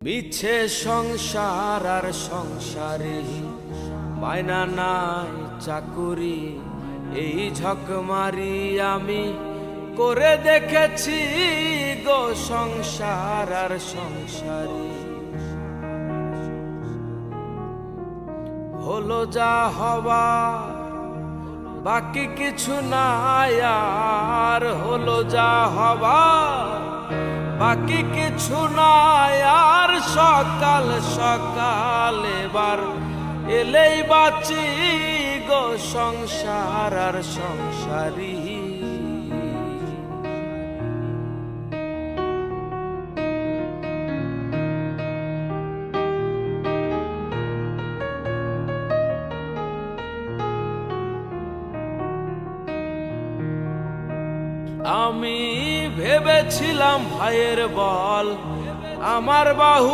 মিছে সংসার আর সংসারে মায়না নাই চাকুরি, এই ঝকমারি আমি করে দেখেছি গো সংসার আর সংসারে। হলো যা হবা বাকি কিছু নাই আর, হলো যা হবা বাকি কিছু নাই আর। সকাল সকাল এবার এলেই বাঁচি গো সংসার আর সংসারী। আমি ভেবেছিলাম ভাইয়ের বল আমার বাহু